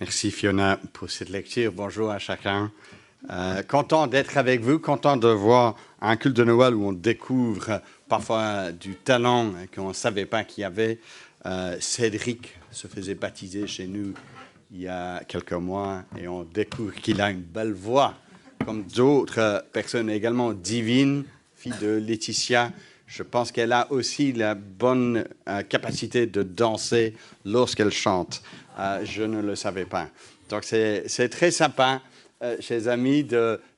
Merci Fiona pour cette lecture. Bonjour à chacun. Content d'être avec vous, content de voir un culte de Noël où on découvre parfois du talent qu'on ne savait pas qu'il y avait. Cédric se faisait baptiser chez nous il y a quelques mois et on découvre qu'il a une belle voix, comme d'autres personnes également. Divine, fille de Laetitia, je pense qu'elle a aussi la bonne capacité de danser lorsqu'elle chante. Je ne le savais pas. Donc c'est très sympa, chers amis,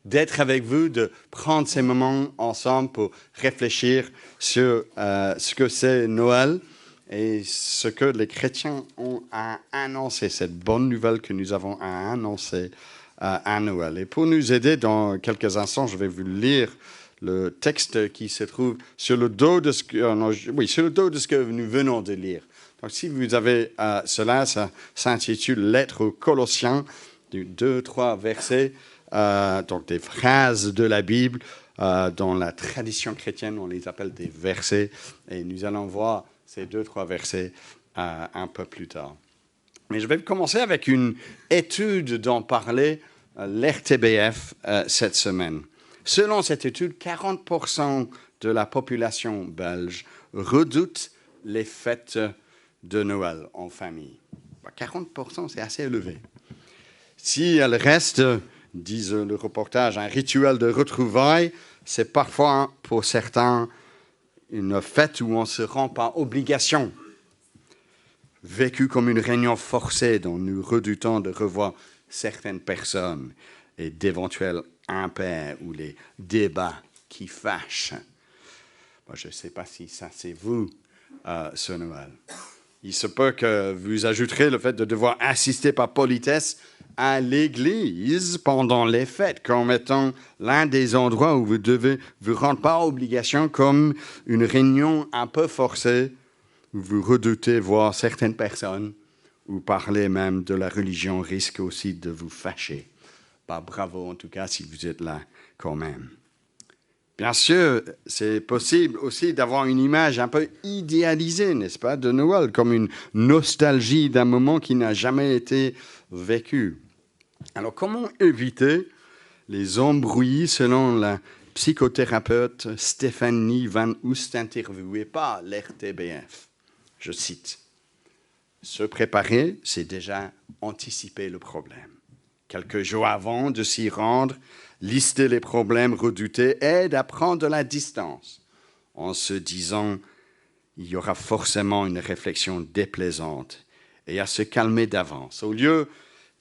d'être avec vous, de prendre ces moments ensemble pour réfléchir sur ce que c'est Noël et ce que les chrétiens ont à annoncer, cette bonne nouvelle que nous avons à annoncer à Noël. Et pour nous aider, dans quelques instants, je vais vous lire le texte qui se trouve sur le dos de ce que nous venons de lire. Donc, si vous avez cela, ça s'intitule « Lettre aux Colossiens », 2-3 versets, donc des phrases de la Bible. Dans la tradition chrétienne, on les appelle des versets. Et nous allons voir ces 2-3 versets un peu plus tard. Mais je vais commencer avec une étude dont parlait l'RTBF cette semaine. Selon cette étude, 40% de la population belge redoute les fêtes de Noël en famille. 40%, c'est assez élevé. Si elle reste, disent le reportage, un rituel de retrouvailles, c'est parfois pour certains une fête où on ne se rend pas obligation, vécue comme une réunion forcée dont nous redoutons de revoir certaines personnes et d'éventuels impairs ou les débats qui fâchent. Moi, je ne sais pas si ça c'est vous, ce Noël. Il se peut que vous ajouterez le fait de devoir assister par politesse à l'église pendant les fêtes, comme étant l'un des endroits où vous devez vous rendre par obligation, comme une réunion un peu forcée, où vous redoutez voir certaines personnes, ou parler même de la religion risque aussi de vous fâcher. Bah, bravo en tout cas si vous êtes là quand même. Bien sûr, c'est possible aussi d'avoir une image un peu idéalisée, n'est-ce pas, de Noël, comme une nostalgie d'un moment qui n'a jamais été vécu. Alors, comment éviter les embrouillis selon la psychothérapeute Stéphanie Van Oest interviewée par l'RTBF? Je cite, « Se préparer, c'est déjà anticiper le problème. Quelques jours avant de s'y rendre, lister les problèmes redoutés aide à prendre de la distance en se disant il y aura forcément une réflexion déplaisante et à se calmer d'avance. Au lieu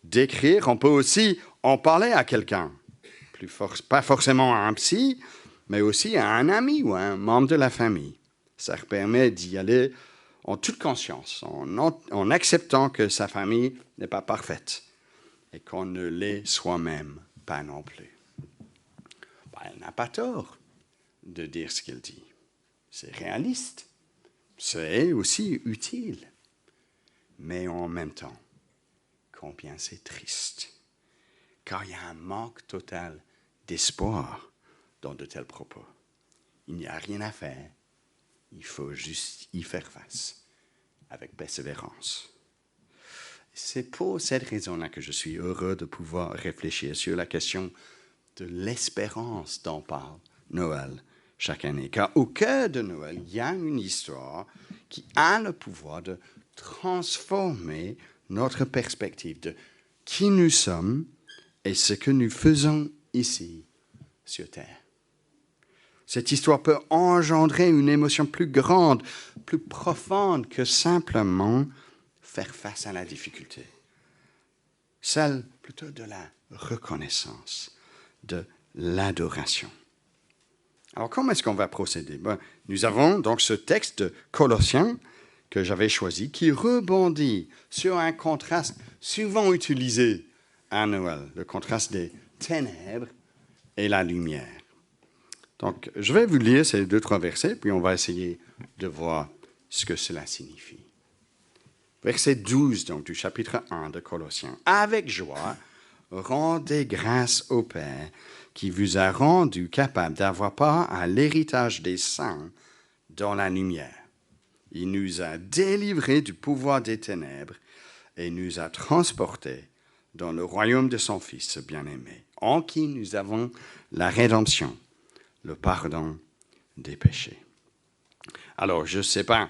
d'écrire, on peut aussi en parler à quelqu'un, pas forcément à un psy, mais aussi à un ami ou à un membre de la famille. Ça permet d'y aller en toute conscience, en acceptant que sa famille n'est pas parfaite et qu'on ne l'est soi-même pas non plus. Elle n'a pas tort de dire ce qu'elle dit. C'est réaliste. C'est aussi utile. Mais en même temps, combien c'est triste. Car il y a un manque total d'espoir dans de tels propos. Il n'y a rien à faire. Il faut juste y faire face avec persévérance. C'est pour cette raison-là que je suis heureux de pouvoir réfléchir sur la question de l'espérance dont parle Noël chaque année. Car au cœur de Noël, il y a une histoire qui a le pouvoir de transformer notre perspective de qui nous sommes et ce que nous faisons ici sur Terre. Cette histoire peut engendrer une émotion plus grande, plus profonde que simplement faire face à la difficulté. Celle plutôt de la reconnaissance, de l'adoration. Alors, comment est-ce qu'on va procéder? Nous avons donc ce texte de Colossiens que j'avais choisi qui rebondit sur un contraste souvent utilisé à Noël, le contraste des ténèbres et la lumière. Donc, je vais vous lire ces 2-3 versets, puis on va essayer de voir ce que cela signifie. Verset 12 donc, du chapitre 1 de Colossiens. « Avec joie, rendez grâce au Père qui vous a rendu capable d'avoir part à l'héritage des saints dans la lumière. Il nous a délivrés du pouvoir des ténèbres et nous a transportés dans le royaume de son Fils bien-aimé, en qui nous avons la rédemption, le pardon des péchés. Alors, je ne sais pas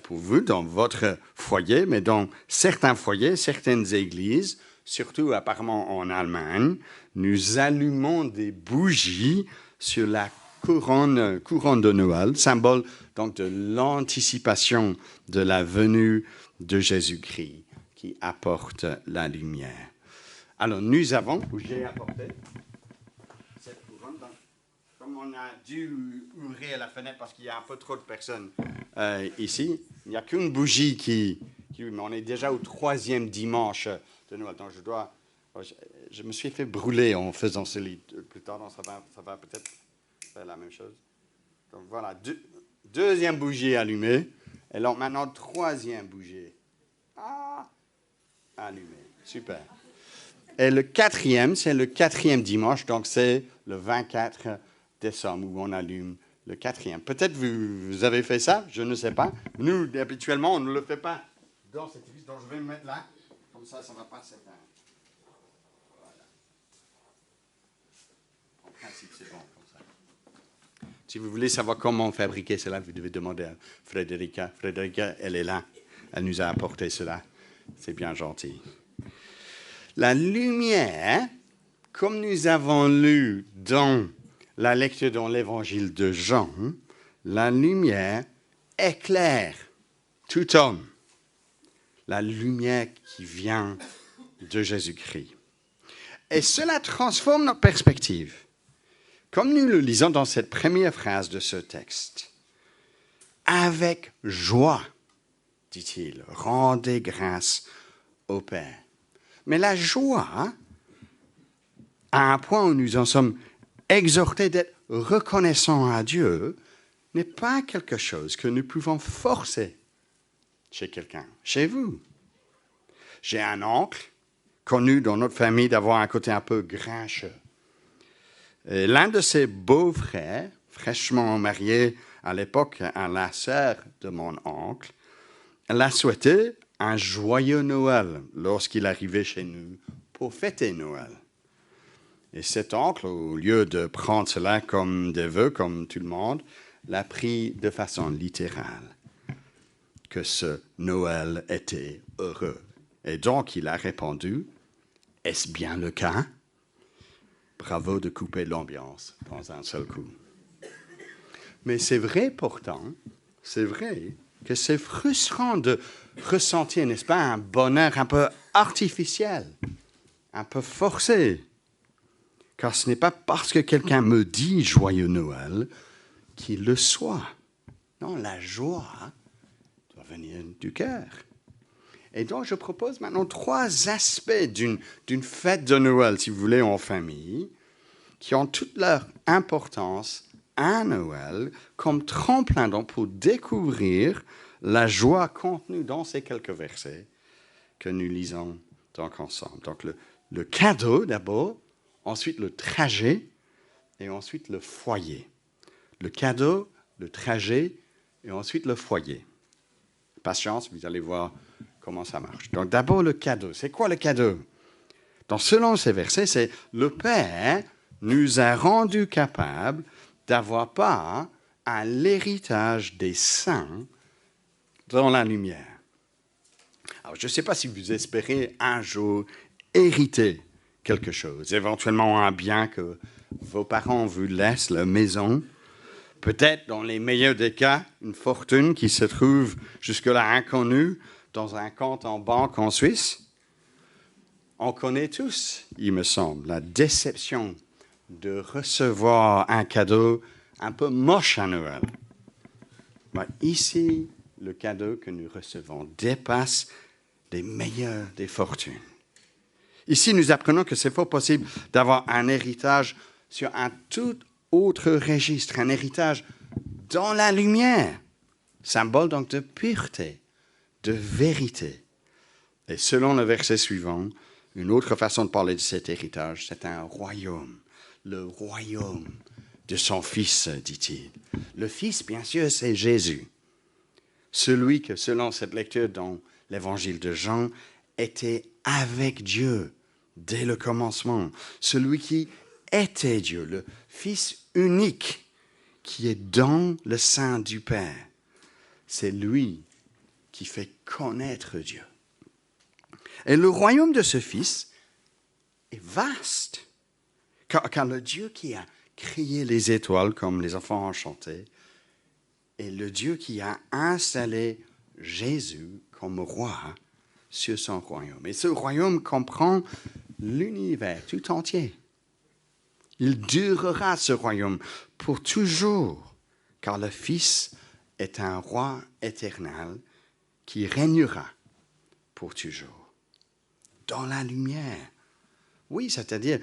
pour vous, dans votre foyer, mais dans certains foyers, certaines églises, surtout apparemment en Allemagne, nous allumons des bougies sur la couronne de Noël, symbole donc de l'anticipation de la venue de Jésus-Christ qui apporte la lumière. Alors, nous avons, j'ai apporté cette couronne. Donc, comme on a dû ouvrir la fenêtre parce qu'il y a un peu trop de personnes ici, il n'y a qu'une bougie qui... On est déjà au 3e dimanche de Noël. Donc, je me suis fait brûler en faisant ce lit. Plus tard, donc ça va peut-être faire la même chose. Donc, voilà, 2e bougie allumée. Et donc, maintenant, 3e bougie allumée. Super. Et le 4e, c'est le 4e dimanche. Donc, c'est le 24 décembre où on allume le 4e. Peut-être vous avez fait ça, je ne sais pas. Nous, habituellement, on ne le fait pas dans cette église. Donc, je vais me mettre là. Comme ça ne va pas s'éteindre. Voilà. En principe, c'est bon comme ça. Si vous voulez savoir comment fabriquer cela, vous devez demander à Frédérica. Frédérica, elle est là. Elle nous a apporté cela. C'est bien gentil. La lumière, comme nous avons lu dans la lecture dans l'évangile de Jean, la lumière éclaire tout homme. La lumière qui vient de Jésus-Christ. Et cela transforme notre perspective. Comme nous le lisons dans cette première phrase de ce texte. Avec joie, dit-il, rendez grâce au Père. Mais la joie, à un point où nous en sommes exhortés d'être reconnaissants à Dieu, n'est pas quelque chose que nous pouvons forcer chez quelqu'un, chez vous. J'ai un oncle, connu dans notre famille d'avoir un côté un peu grincheux. Et l'un de ses beaux-frères, fraîchement marié à l'époque à la sœur de mon oncle, l'a souhaité un joyeux Noël lorsqu'il arrivait chez nous pour fêter Noël. Et cet oncle, au lieu de prendre cela comme des vœux, comme tout le monde, l'a pris de façon littérale, que ce Noël était heureux. Et donc, il a répondu, « Est-ce bien le cas? Bravo de couper l'ambiance dans un seul coup. » Mais c'est vrai pourtant, c'est vrai que c'est frustrant de ressentir, n'est-ce pas, un bonheur un peu artificiel, un peu forcé. Car ce n'est pas parce que quelqu'un me dit « Joyeux Noël » qu'il le soit. Non, la joie doit venir du cœur. Et donc, je propose maintenant 3 aspects d'une fête de Noël, si vous voulez, en famille, qui ont toute leur importance à Noël comme tremplin donc, pour découvrir la joie contenue dans ces quelques versets que nous lisons donc ensemble. Donc, le cadeau d'abord, ensuite le trajet et ensuite le foyer. Le cadeau, le trajet et ensuite le foyer. Patience, vous allez voir comment ça marche. Donc d'abord le cadeau. C'est quoi le cadeau? Donc selon ces versets, c'est le Père nous a rendus capables d'avoir part à l'héritage des saints dans la lumière. Alors je ne sais pas si vous espérez un jour hériter quelque chose, éventuellement un bien que vos parents vous laissent, la maison, peut-être dans les meilleurs des cas, une fortune qui se trouve jusque-là inconnue dans un compte en banque en Suisse. On connaît tous, il me semble, la déception de recevoir un cadeau un peu moche à Noël. Mais ici, le cadeau que nous recevons dépasse les meilleures des fortunes. Ici, nous apprenons que c'est fort possible d'avoir un héritage sur un tout autre registre, un héritage dans la lumière, symbole donc de pureté, de vérité. Et selon le verset suivant, une autre façon de parler de cet héritage, c'est un royaume, le royaume de son Fils, dit-il. Le Fils, bien sûr, c'est Jésus, celui que, selon cette lecture dans l'évangile de Jean, était avec Dieu dès le commencement, celui qui était Dieu, le Fils unique qui est dans le sein du Père. C'est lui qui fait connaître Dieu. Et le royaume de ce Fils est vaste, car le Dieu qui a créé les étoiles, comme les enfants ont chanté, est le Dieu qui a installé Jésus comme roi sur son royaume. Et ce royaume comprend l'univers tout entier. Il durera, ce royaume, pour toujours, car le Fils est un roi éternel qui régnera pour toujours. Dans la lumière. Oui, c'est-à-dire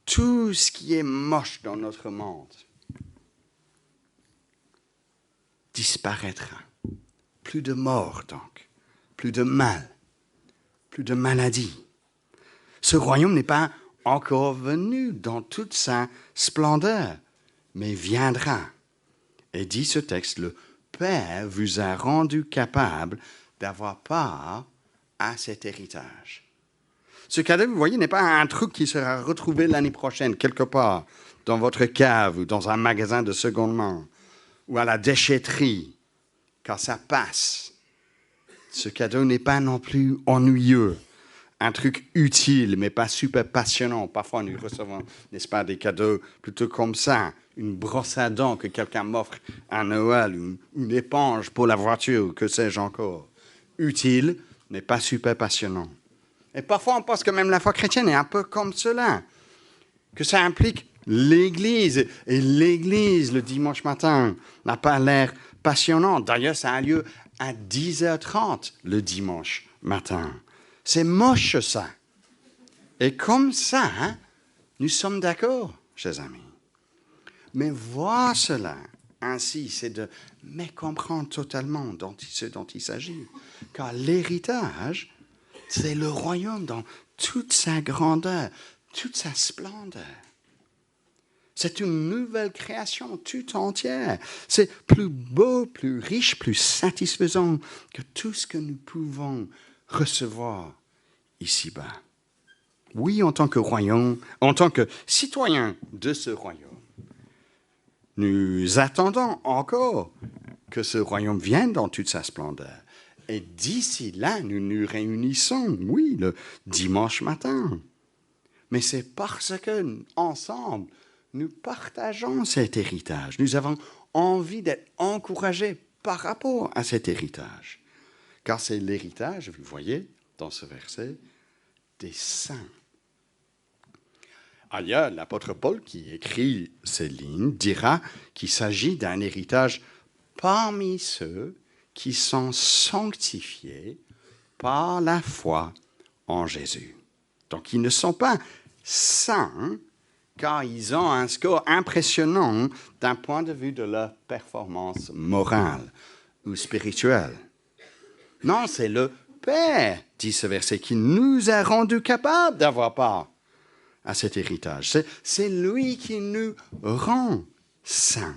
tout ce qui est moche dans notre monde disparaîtra. Plus de mort, donc. Plus de mal. Plus de maladie. Ce royaume n'est pas encore venu dans toute sa splendeur, mais viendra. Et dit ce texte, le Père vous a rendu capable d'avoir part à cet héritage. Ce cadeau, vous voyez, n'est pas un truc qui sera retrouvé l'année prochaine, quelque part, dans votre cave ou dans un magasin de seconde main, ou à la déchetterie, car ça passe. Ce cadeau n'est pas non plus ennuyeux, un truc utile, mais pas super passionnant. Parfois, nous recevons, n'est-ce pas, des cadeaux plutôt comme ça, une brosse à dents que quelqu'un m'offre à Noël, ou une éponge pour la voiture, ou que sais-je encore. Utile, mais pas super passionnant. Et parfois, on pense que même la foi chrétienne est un peu comme cela, que ça implique l'Église. Et l'Église, le dimanche matin, n'a pas l'air passionnant. D'ailleurs, ça a lieu à 10h30 le dimanche matin. C'est moche, ça. Et comme ça, nous sommes d'accord, chers amis. Mais voir cela ainsi, c'est de mécomprendre totalement ce dont il s'agit. Car l'héritage, c'est le royaume dans toute sa grandeur, toute sa splendeur. C'est une nouvelle création tout entière. C'est plus beau, plus riche, plus satisfaisant que tout ce que nous pouvons recevoir ici-bas. Oui, en tant que royaume, en tant que citoyen de ce royaume, nous attendons encore que ce royaume vienne dans toute sa splendeur. Et d'ici là, nous nous réunissons, oui, le dimanche matin. Mais c'est parce que, ensemble, nous partageons cet héritage. Nous avons envie d'être encouragés par rapport à cet héritage. Car c'est l'héritage, vous voyez, dans ce verset, des saints. Ailleurs, l'apôtre Paul, qui écrit ces lignes, dira qu'il s'agit d'un héritage parmi ceux qui sont sanctifiés par la foi en Jésus. Donc, ils ne sont pas saints, car ils ont un score impressionnant d'un point de vue de leur performance morale ou spirituelle. Non, c'est le Père, dit ce verset, qui nous a rendus capables d'avoir part à cet héritage. C'est lui qui nous rend saints.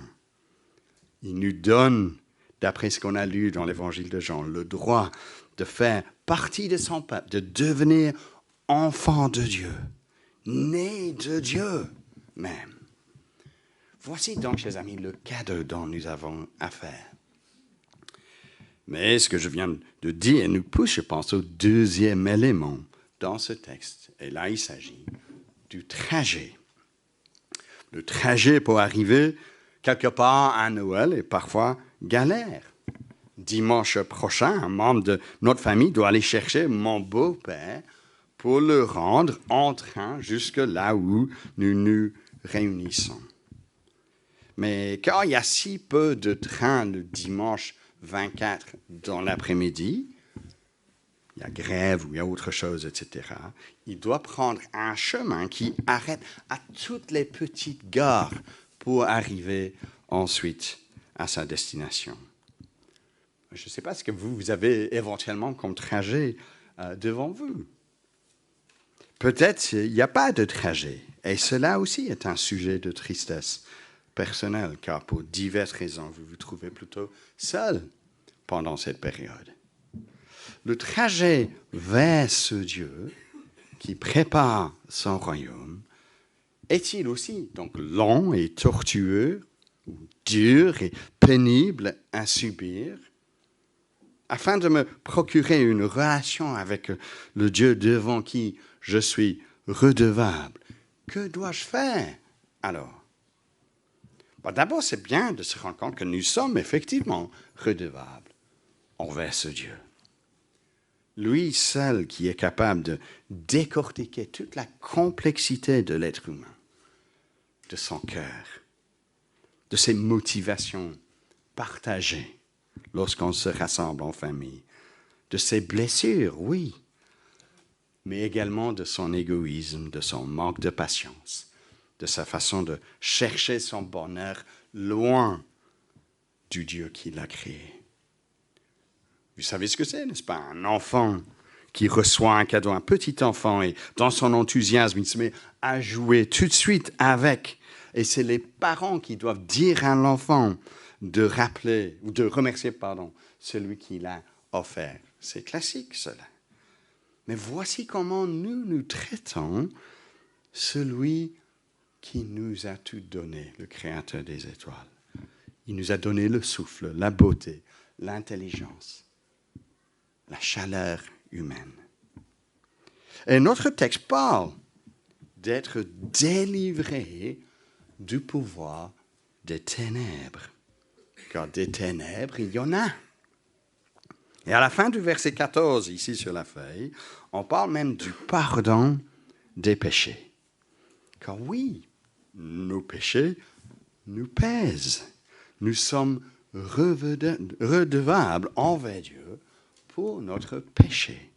Il nous donne, d'après ce qu'on a lu dans l'évangile de Jean, le droit de faire partie de son peuple, de devenir enfant de Dieu, né de Dieu même. Voici donc, chers amis, le cadeau dont nous avons affaire. Mais ce que je viens de dire nous pousse, je pense, au deuxième élément dans ce texte. Et là, il s'agit du trajet. Le trajet pour arriver quelque part à Noël est parfois galère. Dimanche prochain, un membre de notre famille doit aller chercher mon beau-père pour le rendre en train jusque là où nous nous réunissons. Mais quand il y a si peu de trains le dimanche 24 dans l'après-midi, il y a grève ou il y a autre chose, etc., il doit prendre un chemin qui arrête à toutes les petites gares pour arriver ensuite à sa destination. Je ne sais pas ce que vous avez éventuellement comme trajet devant vous. Peut-être il n'y a pas de trajet. Et cela aussi est un sujet de tristesse personnelle, car pour diverses raisons, vous vous trouvez plutôt seul pendant cette période. Le trajet vers ce Dieu qui prépare son royaume, est-il aussi donc long et tortueux, ou dur et pénible à subir, afin de me procurer une relation avec le Dieu devant qui je suis redevable? Que dois-je faire alors? D'abord, c'est bien de se rendre compte que nous sommes effectivement redevables envers ce Dieu. Lui seul qui est capable de décortiquer toute la complexité de l'être humain, de son cœur, de ses motivations partagées lorsqu'on se rassemble en famille, de ses blessures, oui, mais également de son égoïsme, de son manque de patience, de sa façon de chercher son bonheur loin du Dieu qui l'a créé. Vous savez ce que c'est, n'est-ce pas? Un enfant qui reçoit un cadeau, un petit enfant, et dans son enthousiasme, il se met à jouer tout de suite avec. Et c'est les parents qui doivent dire à l'enfant de rappeler, ou de remercier, celui qui l'a offert. C'est classique, cela. Mais voici comment nous traitons celui qui nous a tout donné, le Créateur des étoiles. Il nous a donné le souffle, la beauté, l'intelligence, la chaleur humaine. Et notre texte parle d'être délivré du pouvoir des ténèbres. Car des ténèbres, il y en a. Et à la fin du verset 14, ici sur la feuille, on parle même du pardon des péchés. Car oui, nos péchés nous pèsent. Nous sommes redevables envers Dieu pour notre péché.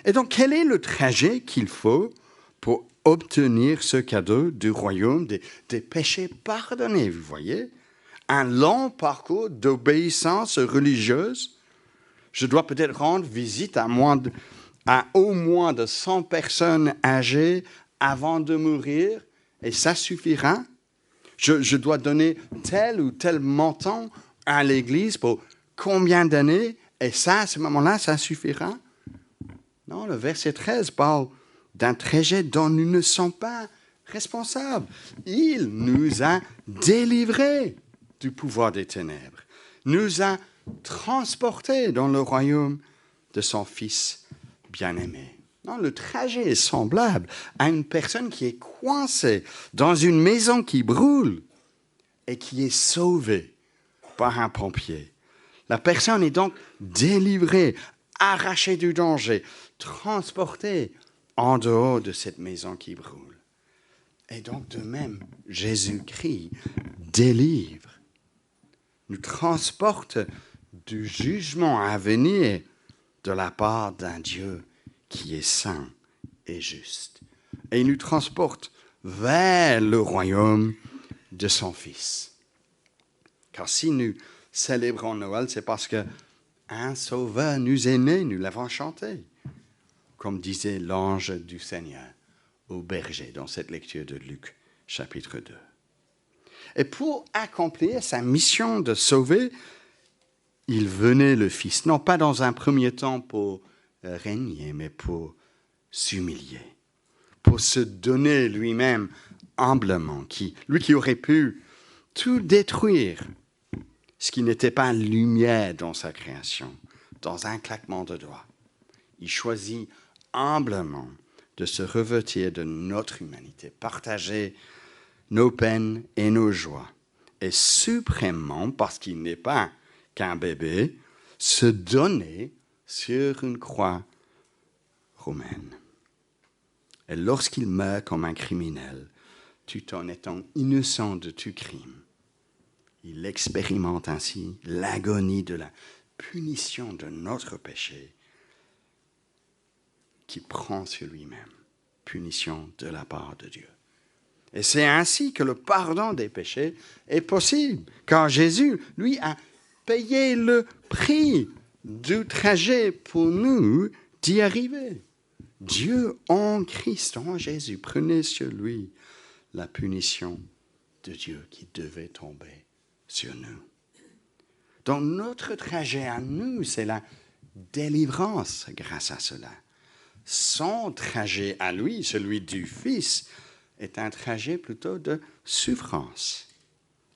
Et donc, quel est le trajet qu'il faut pour obtenir ce cadeau du royaume des péchés pardonnés, vous voyez? Un long parcours d'obéissance religieuse. Je dois peut-être rendre visite à au moins de 100 personnes âgées avant de mourir, et ça suffira. Je dois donner tel ou tel montant à l'Église pour combien d'années, et ça, à ce moment-là, ça suffira. Non, le verset 13 parle d'un trajet dont nous ne sommes pas responsables. Il nous a délivrés du pouvoir des ténèbres, nous a transportés dans le royaume de son Fils bien-aimé. Non, le trajet est semblable à une personne qui est coincée dans une maison qui brûle et qui est sauvée par un pompier. La personne est donc délivrée, arrachée du danger, transportée en dehors de cette maison qui brûle. Et donc de même, Jésus-Christ délivre, nous transporte du jugement à venir de la part d'un Dieu qui est saint et juste. Et il nous transporte vers le royaume de son Fils. Car si nous célébrons Noël, c'est parce qu'un sauveur nous est né, nous l'avons chanté, comme disait l'ange du Seigneur au berger dans cette lecture de Luc, chapitre 2. Et pour accomplir sa mission de sauver, il venait le Fils, non pas dans un premier temps pour régner, mais pour s'humilier, pour se donner lui-même humblement, lui qui aurait pu tout détruire, ce qui n'était pas lumière dans sa création, dans un claquement de doigts. Il choisit humblement de se revêtir de notre humanité, partager nos peines et nos joies, et suprêmement, parce qu'il n'est pas qu'un bébé, se donner sur une croix romaine. Et lorsqu'il meurt comme un criminel, tout en étant innocent de tout crime, il expérimente ainsi l'agonie de la punition de notre péché qu'il prend sur lui-même, punition de la part de Dieu. Et c'est ainsi que le pardon des péchés est possible, car Jésus, lui, a payé le prix du trajet pour nous d'y arriver. Dieu en Christ, en Jésus, prenait sur lui la punition de Dieu qui devait tomber sur nous. Donc notre trajet à nous, c'est la délivrance grâce à cela. son trajet à lui, celui du Fils, est un trajet plutôt de souffrance,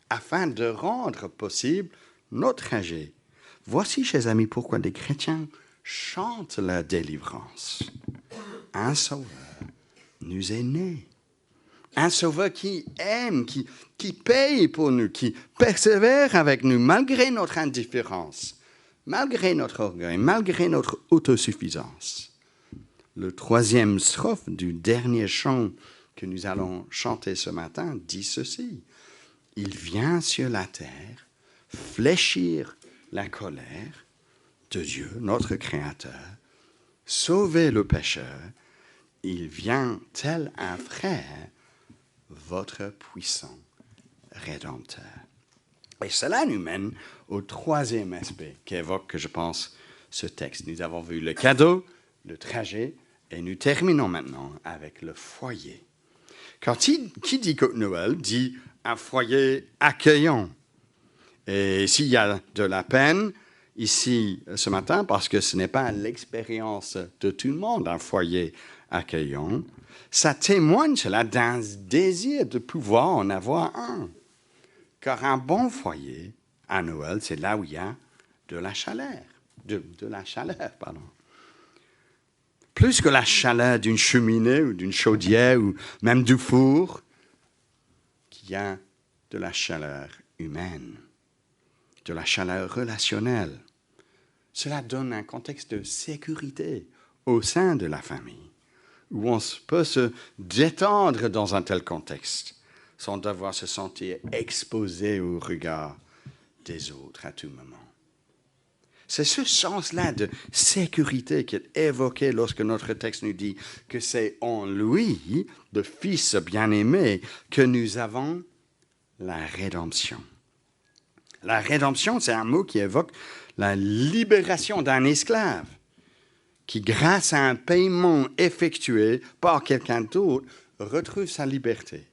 afin de rendre possible notre trajet. Voici, chers amis, pourquoi les chrétiens chantent la délivrance. Un sauveur nous est né. Un sauveur qui aime, qui paye pour nous, qui persévère avec nous malgré notre indifférence, malgré notre orgueil, malgré notre autosuffisance. Le troisième strophe du dernier chant que nous allons chanter ce matin dit ceci. Il vient sur la terre fléchir la colère de Dieu, notre Créateur, sauver le pécheur. Il vient tel un frère, votre puissant Rédempteur. Et cela nous mène au troisième aspect qu'évoque, je pense, ce texte. Nous avons vu le cadeau, le trajet, et nous terminons maintenant avec le foyer. Car qui dit Noël dit un foyer accueillant. Et s'il y a de la peine ici ce matin, parce que ce n'est pas l'expérience de tout le monde, un foyer accueillant, ça témoigne cela d'un désir de pouvoir en avoir un. Car un bon foyer à Noël, c'est là où il y a de la chaleur. De la chaleur, pardon. Plus que la chaleur d'une cheminée ou d'une chaudière ou même du four, qu'il y a de la chaleur humaine, de la chaleur relationnelle. Cela donne un contexte de sécurité au sein de la famille, où on peut se détendre dans un tel contexte, sans devoir se sentir exposé au regard des autres à tout moment. C'est ce sens-là de sécurité qui est évoqué lorsque notre texte nous dit que c'est en lui, le Fils bien-aimé, que nous avons la rédemption. La rédemption, c'est un mot qui évoque la libération d'un esclave qui, grâce à un paiement effectué par quelqu'un d'autre, retrouve sa liberté.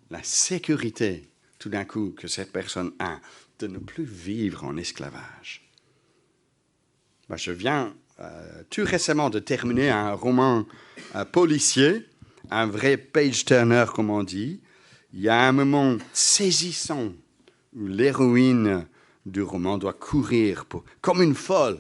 La sécurité, tout d'un coup, que cette personne a de ne plus vivre en esclavage. Je viens tout récemment de terminer un roman policier, un vrai page-turner, comme on dit. Il y a un moment saisissant où l'héroïne du roman doit courir comme une folle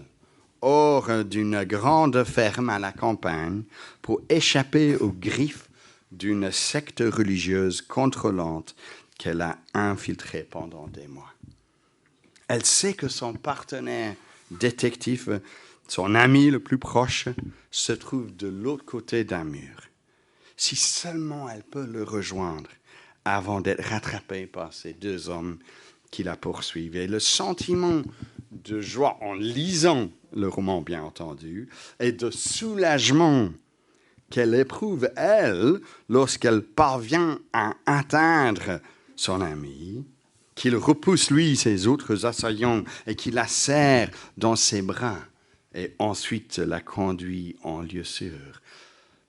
hors d'une grande ferme à la campagne pour échapper aux griffes d'une secte religieuse contrôlante qu'elle a infiltrée pendant des mois. Elle sait que son partenaire détective, son ami le plus proche, se trouve de l'autre côté d'un mur. Si seulement elle peut le rejoindre avant d'être rattrapée par ces deux hommes qui la poursuivent. Et le sentiment de joie en lisant le roman, bien entendu, et de soulagement qu'elle éprouve, elle, lorsqu'elle parvient à atteindre son ami, qu'il repousse, lui, ses autres assaillants, et qu'il la serre dans ses bras, et ensuite la conduit en lieu sûr.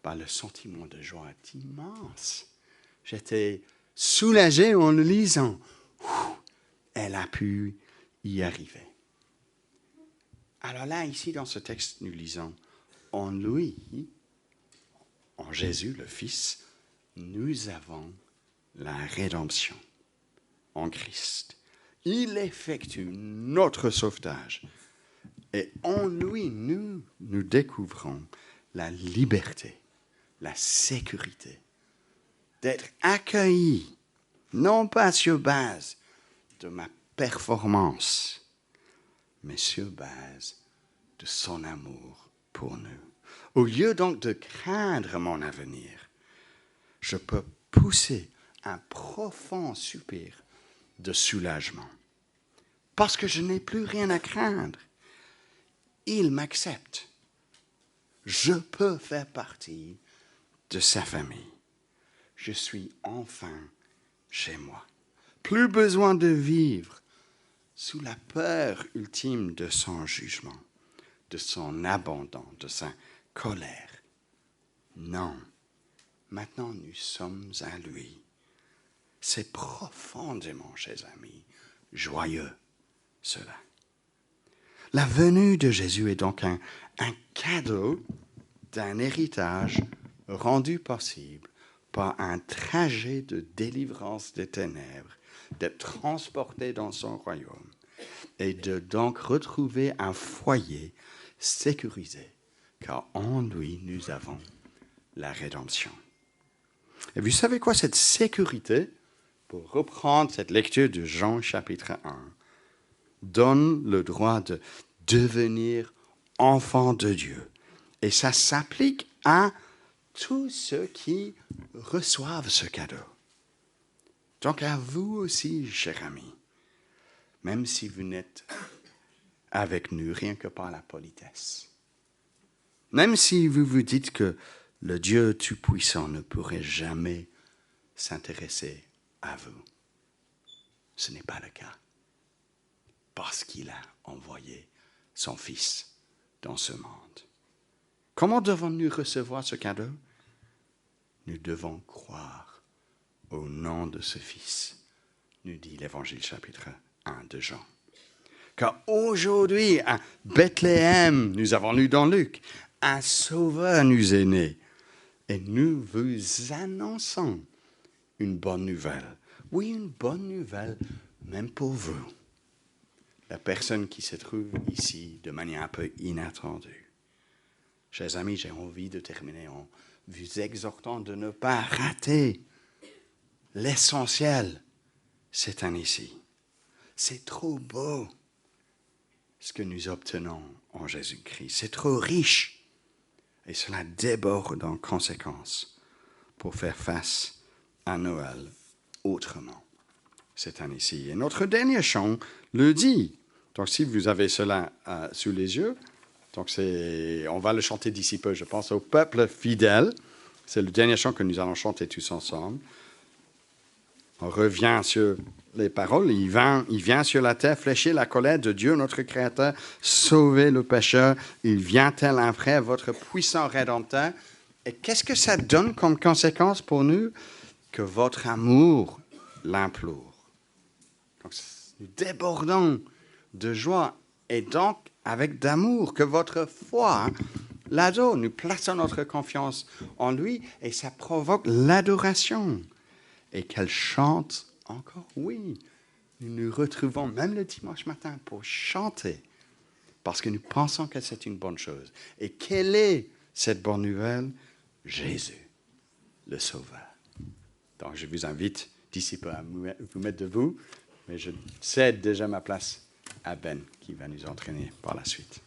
Le sentiment de joie est immense. J'étais soulagé en le lisant. Elle a pu y arriver. Alors là, ici, dans ce texte, nous lisons, en lui, en Jésus, le Fils, nous avons la rédemption. En Christ. Il effectue notre sauvetage. Et en lui, nous découvrons la liberté, la sécurité, d'être accueillis, non pas sur base de ma performance, mais sur base de son amour pour nous. Au lieu donc de craindre mon avenir, je peux pousser un profond soupir de soulagement. Parce que je n'ai plus rien à craindre. Il m'accepte. Je peux faire partie de sa famille. Je suis enfin chez moi. Plus besoin de vivre sous la peur ultime de son jugement, de son abandon, de sa colère. Non, maintenant nous sommes à lui. C'est profondément, chers amis, joyeux, cela. La venue de Jésus est donc un cadeau d'un héritage rendu possible par un trajet de délivrance des ténèbres, d'être transporté dans son royaume et de donc retrouver un foyer sécurisé, car en lui, nous avons la rédemption. Et vous savez quoi, cette sécurité, pour reprendre cette lecture de Jean chapitre 1, donne le droit de devenir enfant de Dieu. Et ça s'applique à tous ceux qui reçoivent ce cadeau. Donc à vous aussi, chers amis, même si vous n'êtes avec nous rien que par la politesse, même si vous vous dites que le Dieu Tout-Puissant ne pourrait jamais s'intéresser à vous, ce n'est pas le cas, parce qu'il a envoyé son Fils dans ce monde. Comment devons-nous recevoir ce cadeau? Nous devons croire au nom de ce Fils, nous dit l'Évangile chapitre 1 de Jean. Car aujourd'hui, à Bethléem, nous avons lu dans Luc, un sauveur nous est né. Et nous vous annonçons une bonne nouvelle. Oui, une bonne nouvelle, même pour vous. La personne qui se trouve ici de manière un peu inattendue. Chers amis, j'ai envie de terminer en vous exhortant de ne pas rater l'essentiel cette année-ci. C'est trop beau ce que nous obtenons en Jésus-Christ. C'est trop riche. Et cela déborde en conséquence pour faire face à Noël autrement cette année-ci. Et notre dernier chant le dit. Donc si vous avez cela sous les yeux, donc on va le chanter d'ici peu, je pense, au peuple fidèle. C'est le dernier chant que nous allons chanter tous ensemble. On revient sur les paroles. Il vient sur la terre fléchir la colère de Dieu, notre Créateur, sauver le pécheur. Il vient tel un frère, votre puissant Rédempteur. Et qu'est-ce que ça donne comme conséquence pour nous? Que votre amour l'implore. Donc, nous débordons de joie et donc avec d'amour, que votre foi l'adore. Nous plaçons notre confiance en lui et ça provoque l'adoration. Et qu'elle chante encore, oui. Nous nous retrouvons même le dimanche matin pour chanter, parce que nous pensons que c'est une bonne chose. Et quelle est cette bonne nouvelle? Jésus, le Sauveur. Donc je vous invite d'ici peu à vous mettre debout, mais je cède déjà ma place à Ben, qui va nous entraîner par la suite.